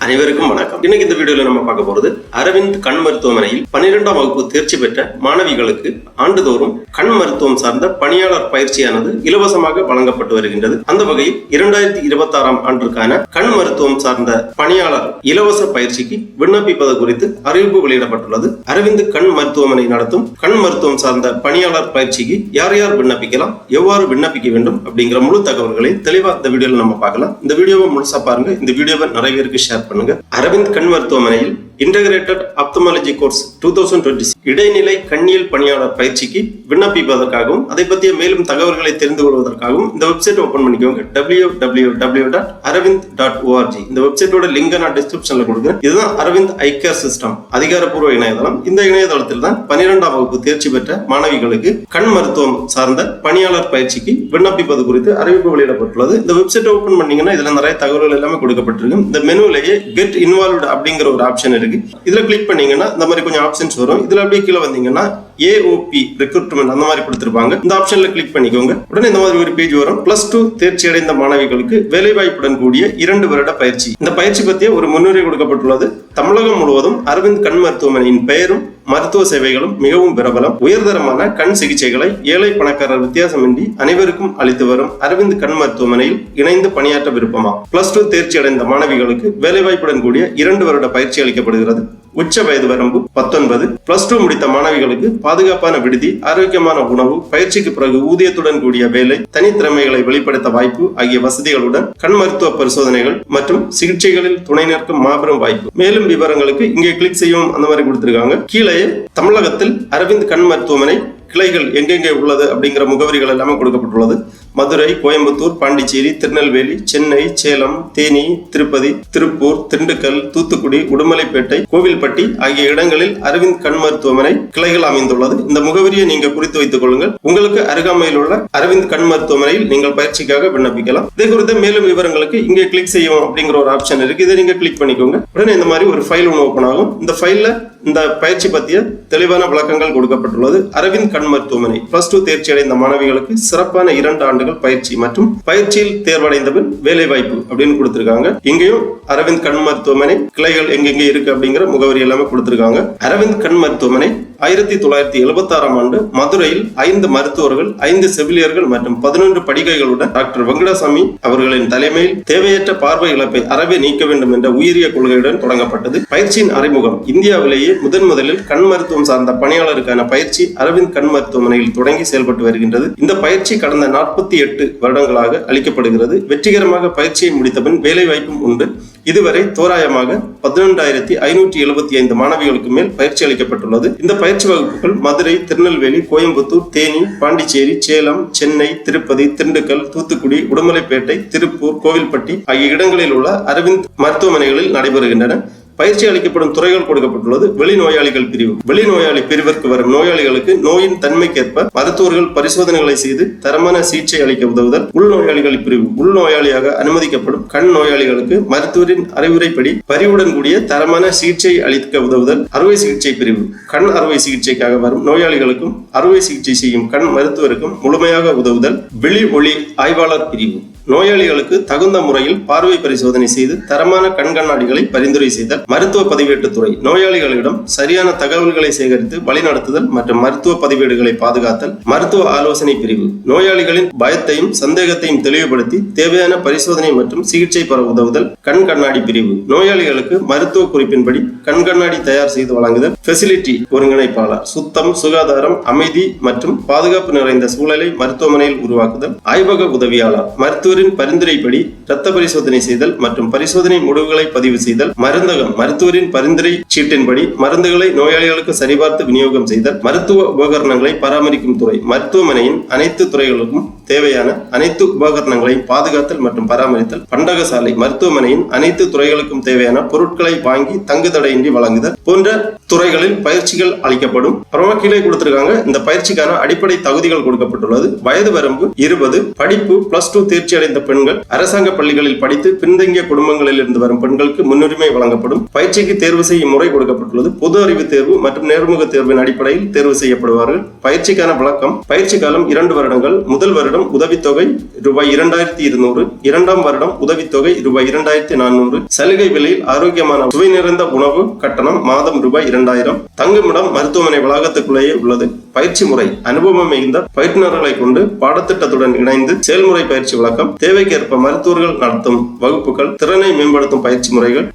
அனைவருக்கும் வணக்கம். இன்னைக்கு இந்த வீடியோல நம்ம பார்க்க போறது அரவிந்த் கண் மருத்துவமனையில் 12ஆம் வகுப்பு தேர்ச்சி பெற்ற மாணவிகளுக்கு ஆண்டுதோறும் கண் மருத்துவம் சார்ந்த பணியாளர் பயிற்சியானது இலவசமாக வழங்கப்பட்டு வருகின்றது. அந்த வகையில் 2026ஆம் ஆண்டிற்கான கண் மருத்துவம் சார்ந்த பணியாளர் இலவச பயிற்சிக்கு விண்ணப்பிப்பது குறித்து அறிவிப்பு வெளியிடப்பட்டுள்ளது. அரவிந்த் கண் மருத்துவமனை நடத்தும் கண் மருத்துவம் சார்ந்த பணியாளர் பயிற்சிக்கு யார் யார் விண்ணப்பிக்கலாம், எவ்வாறு விண்ணப்பிக்க வேண்டும் அப்படிங்கிற முழு தகவல்களை தெளிவா இந்த வீடியோல நம்ம பார்க்கலாம். இந்த வீடியோவை முழுசா பாருங்க. இந்த வீடியோவை நிறைய பேருக்கு ஷேர் பண்ணுங்க. அரவிந்த் கண் மருத்துவமனையில் இன்டகிரேட்டட் ஆப்தமாலஜி கோர்ஸ் 2026 இடைநிலை கண்ணியல் பணியாளர் பயிற்சிக்கு விண்ணப்பிப்பதற்காகவும் அதை பற்றிய மேலும் தகவல்களை தெரிந்து கொள்வதற்காகவும் இந்த வெப்சைட் ஓபன் பண்ணிக்கோங்க. www.aravind.org. இந்த வெப்சைட்டோட லிங்க் நான் டிஸ்கிரிப்ஷன்ல கொடுக்குறேன். இதுதான் அரவிந்த் ஐ கேர் சிஸ்டம் அதிகாரப்பூர்வ இணையதளம். இந்த இணையதளத்தில் தான் 12ஆம் வகுப்பு தேர்ச்சி பெற்ற மாணவிகளுக்கு கண் மருத்துவம் சார்ந்த பணியாளர் பயிற்சிக்கு விண்ணப்பிப்பது குறித்து அறிவிப்பு வெளியிடப்பட்டுள்ளது. இந்த வெப்சைட் ஓபன் பண்ணீங்கன்னா இதுல நிறைய தகவல்கள் எல்லாமே கொடுக்கப்பட்டிருக்கு. இந்த மெனுலேயே கெட் இன்வால்வ்டு அப்படிங்கிற ஒரு ஆப்ஷன் இருக்கு. இதுல கிளிக் பண்ணீங்கன்னா இந்த மாதிரி கொஞ்சம் ஆப்ஷன்ஸ் வரும். இதுல அப்படியே கீழே வந்தீங்கன்னா AOP ரெக்ரூட்மெண்ட் அந்த மாதிரி கொடுத்திருப்பாங்க. இந்த ஆப்ஷன்ல கிளிக் பண்ணிக்கோங்க. உடனே இந்த மாதிரி ஒரு பேஜ் வரும். +2 தேர்ச்சி அடைந்த மாணவிகளுக்கு வேலைவாய்ப்புடன் கூடிய 2 வருட பயிற்சி. இந்த பயிற்சி பற்றிய ஒரு முன்னுரை கொடுக்கப்பட்டுள்ளது. தமிழகம் முழுவதும் அரவிந்த் கண் மருத்துவமனையின் பெயரும் மருத்துவ சேவைகளும் மிகவும் பிரபலம். உயர்தரமான கண் சிகிச்சைகளை ஏழை பணக்காரர் வித்தியாசமின்றி அனைவருக்கும் அளித்து வரும் அரவிந்த் கண் மருத்துவமனையில் இணைந்து பணியாற்ற விருப்பமா? +2 தேர்ச்சி அடைந்த மாணவிகளுக்கு வேலைவாய்ப்புடன் கூடிய 2 வருட பயிற்சி அளிக்கப்படுகிறது. உச்ச வயது வரம்பு 19. +2 முடித்த மாணவிகளுக்கு பாதுகாப்பான விடுதி, ஆரோக்கியமான உணவு, பயிற்சிக்கு பிறகு ஊதியத்துடன் கூடிய வேலை, தனித்திறமைகளை வெளிப்படுத்த வாய்ப்பு ஆகிய வசதிகளுடன் கண் மருத்துவ பரிசோதனைகள் மற்றும் சிகிச்சைகளில் துணை நிற்கும் மாபெரும் வாய்ப்பு. மேலும் விவரங்களுக்கு இங்கே கிளிக் செய்யவும் அந்த மாதிரி கொடுத்திருக்காங்க. கீழே தமிழகத்தில் அரவிந்த் கண் மருத்துவமனை கிளைகள் எங்கெங்கே உள்ளது அப்படிங்கிற முகவரிகள் எல்லாமே கொடுக்கப்பட்டுள்ளது. மதுரை, கோயம்புத்தூர், பாண்டிச்சேரி, திருநெல்வேலி, சென்னை, சேலம், தேனி, திருப்பதி, திருப்பூர், திண்டுக்கல், தூத்துக்குடி, உடுமலைப்பேட்டை, கோவில்பட்டி ஆகிய இடங்களில் அரவிந்த் கண் மருத்துவமனை கிளைகள் அமைந்துள்ளது. இந்த முகவரியை நீங்க குறித்து வைத்துக் கொள்ளுங்கள். உங்களுக்கு அருகாமையில் உள்ள அரவிந்த் கண் மருத்துவமனையில் நீங்கள் பயிற்சிக்காக விண்ணப்பிக்கலாம். இதை குறித்த மேலும் விவரங்களுக்கு இங்கே கிளிக் செய்யவும் அப்படிங்கிற ஒரு ஆப்ஷன் இருக்கு. இதை நீங்க கிளிக் பண்ணிக்கோங்க. உடனே இந்த மாதிரி ஒரு ஃபைல் ஒன்று ஓபன் ஆகும். இந்த ஃபைல்ல இந்த பயிற்சி பற்றிய தெளிவான விளக்கங்கள் கொடுக்கப்பட்டுள்ளது. அரவிந்த் கண் மருத்துவமனை +2 தேர்ச்சி அடைந்த மாணவிகளுக்கு சிறப்பான 2 ஆண்டுகள் பயிற்சி மற்றும் பயிற்சியில் தேர்வடைந்தபின் வேலை வாய்ப்பு அப்படின்னு கொடுத்திருக்காங்க. இங்கேயும் அரவிந்த் கண் மருத்துவமனை கிளைகள் எங்கெங்கே இருக்கு அப்படிங்கிற முகவரி எல்லாமே கொடுத்திருக்காங்க. அரவிந்த் கண் மருத்துவமனை 1976ஆம் ஆண்டு மதுரையில் 5 மருத்துவர்கள், 5 செவிலியர்கள் மற்றும் 11 படிகைகளுடன் டாக்டர் வெங்கடசாமி அவர்களின் தலைமையில் தேவையற்ற பார்வை இழப்பை அறவே நீக்க வேண்டும் என்ற உயரிய கொள்கையுடன் தொடங்கப்பட்டது. பயிற்சியின் அறிமுகம். இந்தியாவிலேயே முதலில் கண் மருத்துவம் சார்ந்த பணியாளருக்கான பயிற்சி அரவிந்த் கண் மருத்துவமனையில் தொடங்கி செயல்பட்டு வருகின்றது. இந்த பயிற்சி கடந்த 48 வருடங்களாக அளிக்கப்படுகிறது. வெற்றிகரமாக பயிற்சியை முடித்தபின் வேலை வாய்ப்பும் உண்டு. இதுவரை தோராயமாக 11,575 மாணவிகளுக்கு மேல் பயிற்சி அளிக்கப்பட்டுள்ளது. இந்த பயிற்சி வகுப்புகள் மதுரை, திருநெல்வேலி, கோயம்புத்தூர், தேனி, பாண்டிச்சேரி, சேலம், சென்னை, திருப்பதி, திண்டுக்கல், தூத்துக்குடி, உடுமலைப்பேட்டை, திருப்பூர், கோவில்பட்டி ஆகிய இடங்களில் உள்ள அரவிந்த் மருத்துவமனைகளில் நடைபெறுகின்றன. பயிற்சி அளிக்கப்படும் துறைகள் கொடுக்கப்பட்டுள்ளது. வெளிநோயாளிகள் பிரிவு. வெளிநோயாளி பிரிவிற்கு வரும் நோயாளிகளுக்கு நோயின் தன்மைக்கேற்ப மருத்துவர்கள் பரிசோதனைகளை செய்து தரமான சிகிச்சை அளிக்க உதவுதல். உள்நோயாளிகள் பிரிவு. உள்நோயாளியாக அனுமதிக்கப்படும் கண் நோயாளிகளுக்கு மருத்துவரின் அறிவுரைப்படி பரிவுடன் கூடிய தரமான சிகிச்சை அளிக்க உதவுதல். அறுவை சிகிச்சை பிரிவு. கண் அறுவை சிகிச்சைக்காக வரும் நோயாளிகளுக்கும் அறுவை சிகிச்சை செய்யும் கண் மருத்துவருக்கும் முழுமையாக உதவுதல். விழி ஒளி ஆய்வாளர் பிரிவு. நோயாளிகளுக்கு தகுந்த முறையில் பார்வை பரிசோதனை செய்து தரமான கண் கண்ணாடிகளை பரிந்துரை செய்தல். மருத்துவ பதிவேட்டுத்துறை. நோயாளிகளிடம் சரியான தகவல்களை சேகரித்து வழிநடத்துதல் மற்றும் மருத்துவ பதிவேடுகளை பாதுகாத்தல். மருத்துவ ஆலோசனை பிரிவு. நோயாளிகளின் பயத்தையும் சந்தேகத்தையும் தெளிவுபடுத்தி தேவையான பரிசோதனை மற்றும் சிகிச்சை பெற உதவுதல். கண் கண்ணாடி பிரிவு. நோயாளிகளுக்கு மருத்துவ குறிப்பின்படி கண் கண்ணாடி தயார் செய்து வழங்குதல். ஃபெசிலிட்டி ஒருங்கிணைப்பாளர். சுத்தம், சுகாதாரம், அமைதி மற்றும் பாதுகாப்பு நிறைந்த சூழலை மருத்துவமனையில் உருவாக்குதல். ஆய்வக உதவியாளர். மருத்துவ பரிந்துரைப்படி இரத்த பரிசோதனை செய்தல் மற்றும் பரிசோதனை முடிவுகளை பதிவு செய்தல். மருந்தகம். மருத்துவரின் பரிந்துரை சீட்டின்படி மருந்துகளை நோயாளிகளுக்கு சரிபார்த்து விநியோகம் செய்தல். மருத்துவ உபகரணங்களை பராமரிக்கும் துறை. மருத்துவமனையின் அனைத்து துறைகளுக்கும் தேவையான அனைத்து உபகரணங்களையும் பாதுகாத்தல் மற்றும் பராமரித்தல். பண்டகசாலை. மருத்துவமனையின் அனைத்து துறைகளுக்கும் தேவையான பொருட்களை வாங்கி தங்குதடையின்றி வழங்குதல் போன்ற துறைகளில் பயிற்சிகள் அளிக்கப்படும். அப்புறமா கீழே கொடுத்திருக்காங்க இந்த பயிற்சிக்கான அடிப்படை தகுதிகள் கொடுக்கப்பட்டுள்ளது. வயது வரம்பு 20. படிப்பு +2 தேர்ச்சி அடைந்த பெண்கள் அரசாங்க பள்ளிகளில் படித்து பின்தங்கிய குடும்பங்களில் இருந்து வரும் பெண்களுக்கு முன்னுரிமை வழங்கப்படும். பயிற்சிக்கு தேர்வு செய்யும் முறை கொடுக்கப்பட்டுள்ளது. பொது அறிவு தேர்வு மற்றும் நேர்முக தேர்வின் அடிப்படையில் தேர்வு செய்யப்படுவார்கள். பயிற்சிக்கான விளக்கம்: பயிற்சி காலம் 2 வருடங்கள். முதல் வருடம் உதவித்தொகை ரூபாய் 2200, இரண்டாம் வருடம் உதவித்தொகை ரூபாய் 2400. சலுகை விலையில் ஆரோக்கியமான சுவை நிறைந்த உணவு கட்டணம் மாதம் ரூபாய் 2000. தங்குமிடம் மருத்துவமனை வளாகத்துக்குள்ளேயே உள்ளது. பயிற்சி முறை: அனுபவம் மிகுந்த பயிற்றுநர்களை கொண்டு பாடத்திட்டத்துடன் இணைந்து செயல்முறை பயிற்சி விளக்கம், தேவைக்கேற்ப மருத்துவர்கள் நடத்தும் வகுப்புகள், திறனை மேம்படுத்தும் பயிற்சி முறைகள்,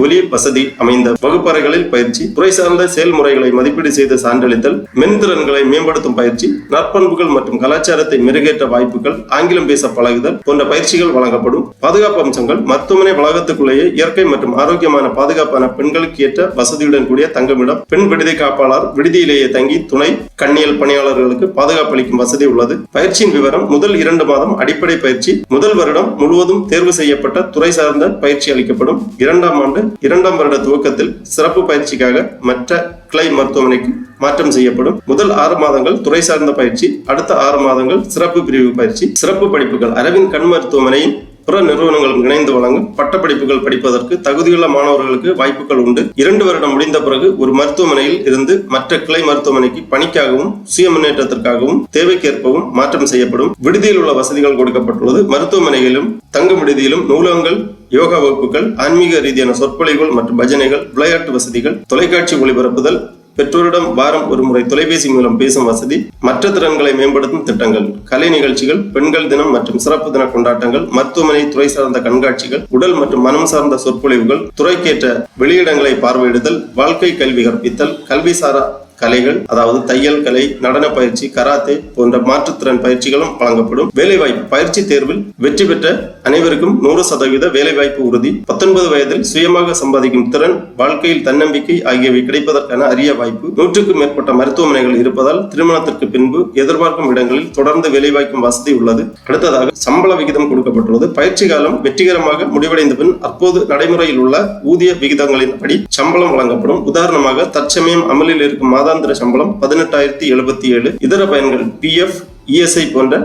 ஒலி வசதி அமைந்த வகுப்பறைகளில் பயிற்சி, துறை சார்ந்த செயல்முறைகளை மதிப்பீடு செய்து சான்றளித்தல், மென்திறன்களை மேம்படுத்தும் பயிற்சி, நற்பண்புகள் மற்றும் கலாச்சாரத்தை மெருகேற்ற வாய்ப்புகள், ஆங்கிலம் பேச பழகுதல் போன்ற பயிற்சிகள் வழங்கப்படும். பாதுகாப்பு அம்சங்கள்: மருத்துவமனை வளாகத்துக்குள்ளேயே இயற்கை மற்றும் ஆரோக்கியமான பாதுகாப்பான பெண்களுக்கு ஏற்ற வசதியுடன் கூடிய தங்குமிடம், பெண் விடுதி காப்பாளர் விடுதியிலேயே தங்கி துணை கண்ணியல் பணியாளர்களுக்கு பாதுகாப்பு அளிக்கும் வசதி உள்ளது. பயிற்சியின் விவரம்: முதல் 2 மாதம் அடிப்படை பயிற்சி. முதல் வருடம் முழுவதும் தேர்வு செய்யப்பட்ட துறை சார்ந்த பயிற்சி அளிக்கப்படும். 2ஆம் ஆண்டு 2ஆம் வருட துவக்கத்தில் சிறப்பு பயிற்சிக்காக மற்ற கிளை மருத்துவமனைக்கு மாற்றம் செய்யப்படும். முதல் 6 மாதங்கள் துறை சார்ந்த பயிற்சி, அடுத்த 6 மாதங்கள் சிறப்பு பிரிவு பயிற்சி. சிறப்பு படிப்புகள்: அரவிந்த் கண் மருத்துவமனையின் பிற நிறுவனங்களும் இணைந்து வழங்கும் பட்டப்படிப்புகள் படிப்பதற்கு தகுதியுள்ள மாணவர்களுக்கு வாய்ப்புகள் உண்டு. 2 வருடம் முடிந்த பிறகு ஒரு மருத்துவமனையில் இருந்து மற்ற கிளை மருத்துவமனைக்கு பணிக்காகவும் சுய முன்னேற்றத்திற்காகவும் தேவைக்கேற்பவும் மாற்றம் செய்யப்படும். விடுதியில் உள்ள வசதிகள் கொடுக்கப்பட்டுள்ளது. மருத்துவமனைகளிலும் தங்கும் விடுதியிலும் நூலகங்கள், யோகா வகுப்புகள், ஆன்மீக ரீதியான சொற்பொழிவுகள் மற்றும் பஜனைகள், விளையாட்டு வசதிகள், தொலைக்காட்சி ஒளிபரப்புதல், பெற்றோரிடம் வாரம் ஒரு முறை தொலைபேசி மூலம் பேசும் வசதி, மற்ற திறன்களை மேம்படுத்தும் திட்டங்கள், கலை நிகழ்ச்சிகள், பெண்கள் தினம் மற்றும் சிறப்பு தின கொண்டாட்டங்கள், மருத்துவமனை துறை சார்ந்த கண்காட்சிகள், உடல் மற்றும் மனம் சார்ந்த சொற்பொழிவுகள், துறைக்கேற்ற வெளியிடங்களை பார்வையிடுதல், வாழ்க்கை கல்வி கற்பித்தல், கல்விசாரா கலைகள் அதாவது தையல் கலை, நடன பயிற்சி, கராத்தே போன்ற மாற்றுத்திறன் பயிற்சிகளும் வழங்கப்படும். வேலைவாய்ப்பு: பயிற்சி தேர்வில் வெற்றி பெற்ற அனைவருக்கும் 100% வேலைவாய்ப்பு உறுதி. 19 வயதில் சுயமாக சம்பாதிக்கும் திறன், வாழ்க்கையில் தன்னம்பிக்கை ஆகியவை கிடைப்பதற்கான அரிய வாய்ப்பு. 100க்கும் மேற்பட்ட மருத்துவமனைகள் இருப்பதால் திருமணத்திற்கு பின்பு எதிர்பார்க்கும் இடங்களில் தொடர்ந்து வேலைவாய்க்கும் வசதி உள்ளது. அடுத்ததாக சம்பள விகிதம் கொடுக்கப்பட்டுள்ளது. பயிற்சி காலம் வெற்றிகரமாக முடிவடைந்த பின் அப்போது நடைமுறையில் உள்ள ஊதிய விகிதங்களின்படி சம்பளம் வழங்கப்படும். உதாரணமாக தற்சமயம் அமலில் இருக்கும் மாதாந்திர சம்பளம் 18,077. இதர பயன்கள்: PF, ESI போன்ற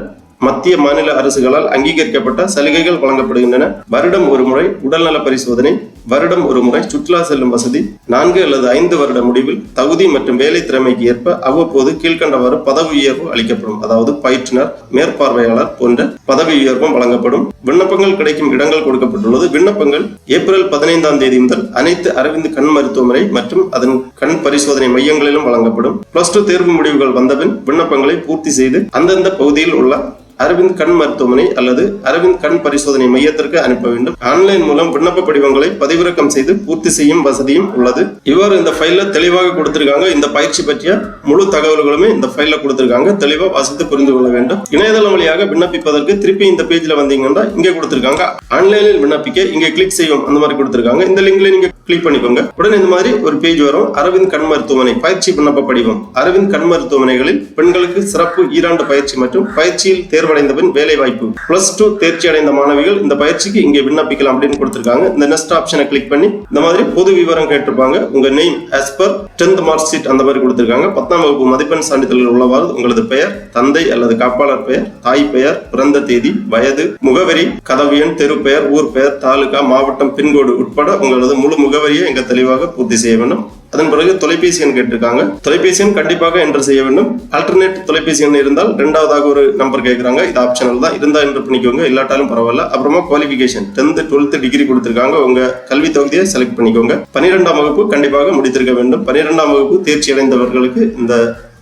மத்திய மாநில அரசுகளால் அங்கீகரிக்கப்பட்ட சலுகைகள் வழங்கப்படுகின்றன. வருடம் ஒரு முறை உடல்நல பரிசோதனை, வருடம் ஒரு முறை சுற்றுலா செல்லும் வசதி, 4 அல்லது 5 வருட முடிவில் தகுதி மற்றும் வேலை திறமைக்கு ஏற்ப அவ்வப்போது கீழ்கண்டவாறு பதவி உயர்வு அளிக்கப்படும். அதாவது பயிற்றுனர், மேற்பார்வையாளர் போன்ற பதவி உயர்வும் வழங்கப்படும். விண்ணப்பங்கள் கிடைக்கும் இடங்கள் கொடுக்கப்பட்டுள்ளது. விண்ணப்பங்கள் ஏப்ரல் 15ஆம் தேதி முதல் அனைத்து அரவிந்த் கண் மருத்துவமனை மற்றும் அதன் கண் பரிசோதனை மையங்களிலும் வழங்கப்படும். +2 தேர்வு முடிவுகள் வந்தபின் விண்ணப்பங்களை பூர்த்தி செய்து அந்தந்த பகுதியில் உள்ள அரவிந்த் கண் மருத்துவமனை அல்லது அரவிந்த் கண் பரிசோதனை மையத்திற்கு அனுப்ப வேண்டும். ஆன்லைன் மூலம் விண்ணப்ப படிவங்களை பதிவிறக்கம் செய்து பூர்த்தி செய்யும் வசதியும் உள்ளது. இவ்வாறு இந்த ஃபைல்ல தெளிவாக கொடுத்திருக்காங்க. இந்த பயிற்சி பற்றிய முழு தகவல்களுமே இந்த ஃபைல்ல கொடுத்திருக்காங்க. தெளிவா வாசித்து புரிந்து கொள்ள வேண்டும். இணையதளம் வழியாக விண்ணப்பிப்பதற்கு திருப்பி இந்த பேஜ்ல வந்தீங்கன்னா இங்கே கொடுத்திருக்காங்க ஆன்லைனில் விண்ணப்பிக்க இங்கே கிளிக் செய்யும் அந்த மாதிரி கொடுத்திருக்காங்க. இந்த லிங்க்ல நீங்க கிளிக் பண்ணிக்கோங்க. உடனே இந்த மாதிரி ஒரு பேஜ் வரும். அரவிந்த் கண் மருத்துவமனை பயிற்சி விண்ணப்ப படிவம். அரவிந்த் கண் மருத்துவமனைகளில் பெண்களுக்கு சிறப்பு ஈராண்டு பயிற்சி மற்றும் பயிற்சியில் தேர்வடைந்த பின் வேலை வாய்ப்பு. +2 தேர்ச்சி அடைந்த மாணவிகள் இந்த பயிற்சிக்கு இங்கே விண்ணப்பிக்கலாம் அப்படின்னு கொடுத்திருக்காங்க. இந்த நெக்ஸ்ட் ஆப்ஷனை கிளிக் பண்ணி இந்த மாதிரி பொது விவரம் கேட்டிருப்பாங்க. உங்க name as per 10th mark sheet அந்த மாதிரி கொடுத்திருக்காங்க. 10ஆம் வகுப்பு மதிப்பெண் சான்றிதழ் உள்ளவாறு உங்களது பெயர், தந்தை அல்லது காப்பாளர் பெயர், தாய் பெயர், பிறந்த தேதி, வயது, முகவரி, கதவு எண், தெரு பெயர், ஊர் பெயர், தாலுகா, மாவட்டம், பின்கோடு உட்பட உங்களது முழு முகவரியை இங்க தெளிவாக பூர்த்தி செய்ய வேண்டும். அதன் பிறகு தொலைபேசி எண் கேட்டிருக்காங்க. தொலைபேசி எண் கண்டிப்பாக என்டர் செய்ய வேண்டும். ஆல்டர்னேட் தொலைபேசி எண் இருந்தால் 2வதாக ஒரு நம்பர் கேட்கறாங்க. இது ஆப்ஷனல் தான். இருந்தா என்டர் பண்ணிக்கோங்க, இல்லாட்டாலும் பரவாயில்ல. அப்புறமா குவாலிஃபிகேஷன் 10th 12th டிகிரி கொடுத்திருக்காங்க. உங்க கல்வி தகுதியை செலக்ட் பண்ணிக்கோங்க. 12ஆம் வகுப்பு கண்டிப்பாக முடித்திருக்க வேண்டும். 12ஆம் வகுப்பு தேர்ச்சி அடைந்தவர்களுக்கு இந்த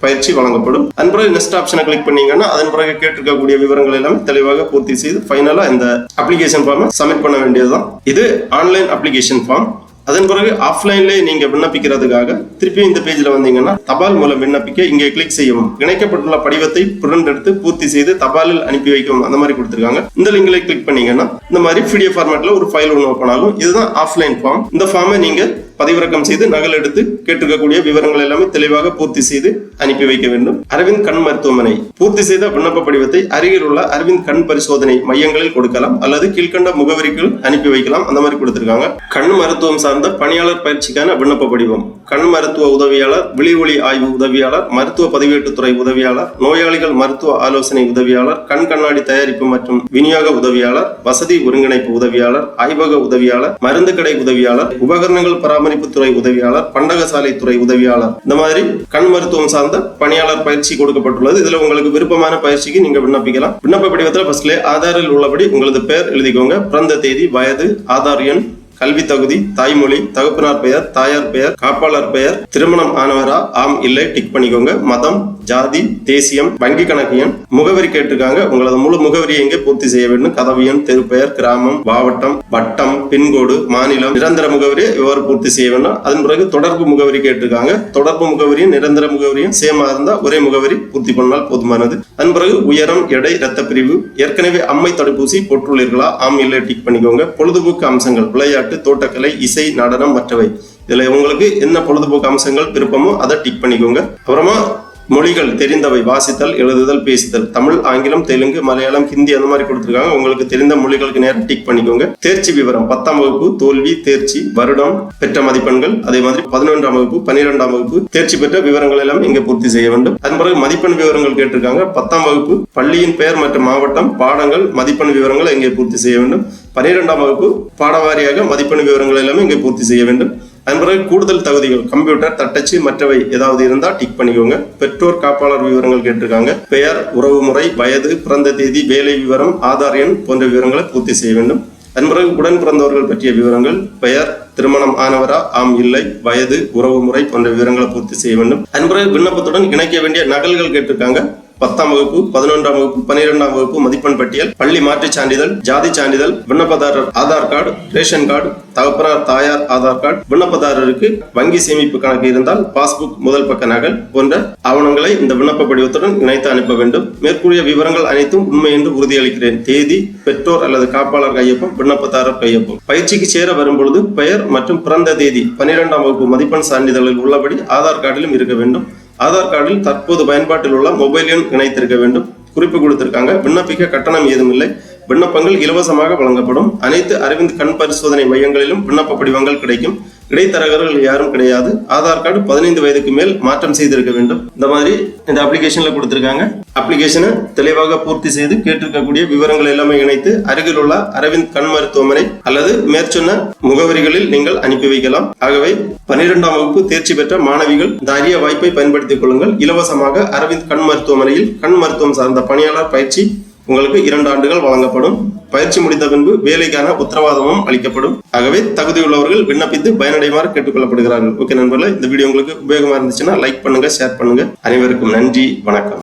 பயிற்சி வழங்கப்படும். அதன் பிறகு நெக்ஸ்ட் ஆப்ஷனை கிளிக் பண்ணீங்கன்னா அதன் பிறகு கேட்டிருக்கக்கூடிய விவரங்கள் எல்லாமே தெளிவாக பூர்த்தி செய்து ஃபைனலா இந்த அப்ளிகேஷன் ஃபார்மை சப்மிட் பண்ண வேண்டியதுதான். இது ஆன்லைன் அப்ளிகேஷன் ஃபார்ம். அதன் பிறகு ஆஃப்லைன்ல நீங்க விண்ணப்பிக்கிறதுக்காக திருப்பி இந்த பேஜ்ல வந்தீங்கன்னா தபால் மூலம் விண்ணப்பிக்க இங்கே கிளிக் செய்யவும். இணைக்கப்பட்டுள்ள படிவத்தை பிரிண்ட் எடுத்து பூர்த்தி செய்து தபாலில் அனுப்பி வைக்கவும் அந்த மாதிரி கொடுத்திருக்காங்க. இந்த லிங்க்ல கிளிக் பண்ணீங்கன்னா இந்த மாதிரி PDF ஃபார்மேட்ல ஒரு ஃபைல் ஒன்று ஓபன் ஆகும். இதுதான் ஆஃப்லைன் ஃபார்ம். இந்த ஃபார்மை நீங்க பதிவிறக்கம் செய்து நகல் எடுத்து கேட்டிருக்கக்கூடிய விவரங்கள் எல்லாமே தெளிவாக பூர்த்தி செய்து அனுப்பி வைக்க வேண்டும். அரவிந்த் கண் மருத்துவமனை பூர்த்தி செய்த விண்ணப்ப படிவத்தை அருகில் உள்ள அரவிந்த் கண் பரிசோதனை மையங்களில் கொடுக்கலாம் அல்லது கீழ்கண்ட முகவரிக்கு அனுப்பி வைக்கலாம். அந்த மாதிரி கொடுத்திருக்காங்க. கண் மருத்துவம் சார்ந்த பணியாளர் பயிற்சிக்கான விண்ணப்ப படிவம். கண் மருத்துவ உதவியாளர், விழி ஒளி ஆய்வு உதவியாளர், மருத்துவ பதிவேட்டுத்துறை உதவியாளர், நோயாளிகள் மருத்துவ ஆலோசனை உதவியாளர், கண் கண்ணாடி தயாரிப்பு மற்றும் விநியோக உதவியாளர், வசதி ஒருங்கிணைப்பு உதவியாளர், ஆய்வக உதவியாளர், மருந்து கடை உதவியாளர், உபகரணங்கள் பராமரிப்பு துறை உதவியாளர், பண்டகசாலை துறை உதவியாளர். இந்த மாதிரி கண் மருத்துவம் சார்ந்த பணியாளர் பயிற்சி கொடுக்கப்பட்டுள்ளது. இதுல உங்களுக்கு விருப்பமான பயிற்சிக்கு நீங்க விண்ணப்பிக்கலாம். விண்ணப்ப படிவத்தில் ஃபர்ஸ்ட்ல ஆதாரில் உள்ளபடி உங்களது பெயர் எழுதிக்கோங்க. பிறந்த தேதி, வயது, ஆதார் எண், கல்வி தகுதி, தாய்மொழி, தகப்பனார் பெயர், தாயார் பெயர், காப்பாளர் பெயர், திருமணம் ஆனவரா ஆம் இல்லை டிக் பண்ணிக்கோங்க. மதம், ஜாதி, தேசியம், வங்கி கணக்கு எண், முகவரி கேட்டிருக்காங்க. உங்களது முழு முகவரியை எங்கே பூர்த்தி செய்ய வேண்டும். கதவு எண், தெரு பெயர், கிராமம், மாவட்டம், வட்டம், பின்கோடு, மாநிலம், நிரந்தர முகவரியை எவ்வாறு பூர்த்தி செய்ய வேண்டும். அதன் பிறகு தொடர்பு முகவரி கேட்டிருக்காங்க. தொடர்பு முகவரியும் நிரந்தர முகவரியும் சேமா இருந்தா ஒரே முகவரி பூர்த்தி பண்ணால் போதுமானது. அதன் பிறகு உயரம், எடை, இரத்த பிரிவு, ஏற்கனவே அம்மை தடுப்பூசி போட்டுள்ளீர்களா ஆம் இல்லை டிக் பண்ணிக்கோங்க. பொழுதுபோக்கு அம்சங்கள், விளையாட்டு, தோட்டக்கலை, இசை, நடனம், மற்றவை. இதுல உங்களுக்கு என்ன பொழுதுபோக்கு அம்சங்கள் விருப்பமோ அதை டிக் பண்ணிக்கோங்க. அப்புறமா மொழிகள் தெரிந்தவை, வாசித்தல், எழுதுதல், பேசுதல், தமிழ், ஆங்கிலம், தெலுங்கு, மலையாளம், ஹிந்தி அந்த மாதிரி கொடுத்திருக்காங்க. உங்களுக்கு தெரிந்த மொழிகளுக்கு நேரம் டிக் பண்ணிக்கோங்க. தேர்ச்சி விவரம், 10ஆம் வகுப்பு, தோல்வி, தேர்ச்சி, வருடம், பெற்ற மதிப்பெண்கள், அதே மாதிரி 11ஆம் வகுப்பு, 12ஆம் வகுப்பு தேர்ச்சி பெற்ற விவரங்கள் எல்லாம் இங்க பூர்த்தி செய்ய வேண்டும். அதன் பிறகு மதிப்பெண் விவரங்கள் கேட்டிருக்காங்க. 10ஆம் வகுப்பு, பள்ளியின் பெயர் மற்றும் மாவட்டம், பாடங்கள், மதிப்பெண் விவரங்கள் இங்கே பூர்த்தி செய்ய வேண்டும். 12ஆம் வகுப்பு பாடவாரியாக மதிப்பெண் விவரங்கள் எல்லாமே இங்கே பூர்த்தி செய்ய வேண்டும். அதன் பிறகு கூடுதல் தகுதிகள், கம்ப்யூட்டர், தட்டச்சு, மற்றவை ஏதாவது இருந்தா டிக் பண்ணிக்கோங்க. பெற்றோர் காப்பாளர் விவரங்கள் கேட்டிருக்காங்க. பெயர், உறவு முறை, வயது, பிறந்த தேதி, வேலை விவரம், ஆதார் எண் போன்ற விவரங்களை பூர்த்தி செய்ய வேண்டும். அதன் பிறகு உடன் பிறந்தவர்கள் பற்றிய விவரங்கள், பெயர், திருமணம் ஆனவரா ஆம் இல்லை, வயது, உறவு முறை போன்ற விவரங்களை பூர்த்தி செய்ய வேண்டும். அதன் பிறகு விண்ணப்பத்துடன் இணைக்க வேண்டிய நகல்கள் கேட்டிருக்காங்க. 10ஆம் வகுப்பு, 11ஆம் வகுப்பு, 12ஆம் வகுப்பு மதிப்பெண் பட்டியல், பள்ளி மாற்றுச் சான்றிதழ், ஜாதி சான்றிதழ், விண்ணப்பதாரர் ஆதார் கார்டு, ரேஷன் கார்டு, தகப்பனார் தாயார் ஆதார் கார்டு, விண்ணப்பதாரருக்கு வங்கி சேமிப்பு கணக்கு இருந்தால் பாஸ்புக் முதல் பக்க நகல் போன்ற ஆவணங்களை இந்த விண்ணப்ப படிவத்துடன் இணைத்து அனுப்ப வேண்டும். மேற்கூறிய விவரங்கள் அனைத்தும் உண்மை என்று உறுதியளிக்கிறேன். தேதி, பெற்றோர் அல்லது காப்பாளர் கையொப்பம், விண்ணப்பதாரர் கையொப்பம். பயிற்சிக்கு சேர வரும்பொழுது பெயர் மற்றும் பிறந்த தேதி 12ஆம் வகுப்பு மதிப்பெண் சான்றிதழில் உள்ளபடி ஆதார் கார்டிலும் இருக்க வேண்டும். ஆதார் கார்டில் தற்போது பயன்பாட்டில் உள்ள மொபைல் எண் இணைத்திருக்க வேண்டும். குறிப்பு கொடுத்திருக்காங்க. விண்ணப்பிக்க கட்டணம் ஏதும் இல்லை. விண்ணப்பங்கள் இலவசமாக வழங்கப்படும். அனைத்து அரவிந்த் கண் பரிசோதனை மையங்களிலும் விண்ணப்ப படிவங்கள் கிடைக்கும். இடைத்தரகர்கள் யாரும் கிடையாது. ஆதார் கார்டு 15 வயதுக்கு மேல் மாற்றம் செய்திருக்க வேண்டும். இந்த மாதிரி இந்த அப்ளிகேஷன்ல கொடுத்திருக்காங்க. அப்ளிகேஷனை தெளிவாக பூர்த்தி செய்து கேட்டிருக்கக்கூடிய விவரங்கள் எல்லாமே இணைத்து அருகில் உள்ள அரவிந்த் கண் மருத்துவமனை அல்லது மேற்சொன்ன முகவரிகளில் நீங்கள் அனுப்பி வைக்கலாம். ஆகவே 12ஆம் வகுப்பு தேர்ச்சி பெற்ற மாணவிகள் இந்த அரிய வாய்ப்பை பயன்படுத்திக் கொள்ளுங்கள். இலவசமாக அரவிந்த் கண் மருத்துவமனையில் கண் மருத்துவம் சார்ந்த பணியாளர் பயிற்சி உங்களுக்கு 2 ஆண்டுகள் வழங்கப்படும். பயிற்சி முடித்த பின்பு வேலைக்கான உத்தரவாதமும் அளிக்கப்படும். ஆகவே தகுதியுள்ளவர்கள் விண்ணப்பித்து பயனடைமாறு கேட்டுக்கொள்ளப்படுகிறார்கள். ஓகே நண்பர்களே, இந்த வீடியோ உங்களுக்கு உபயோகமா இருந்துச்சுன்னா லைக் பண்ணுங்க, ஷேர் பண்ணுங்க. அனைவருக்கும் நன்றி, வணக்கம்.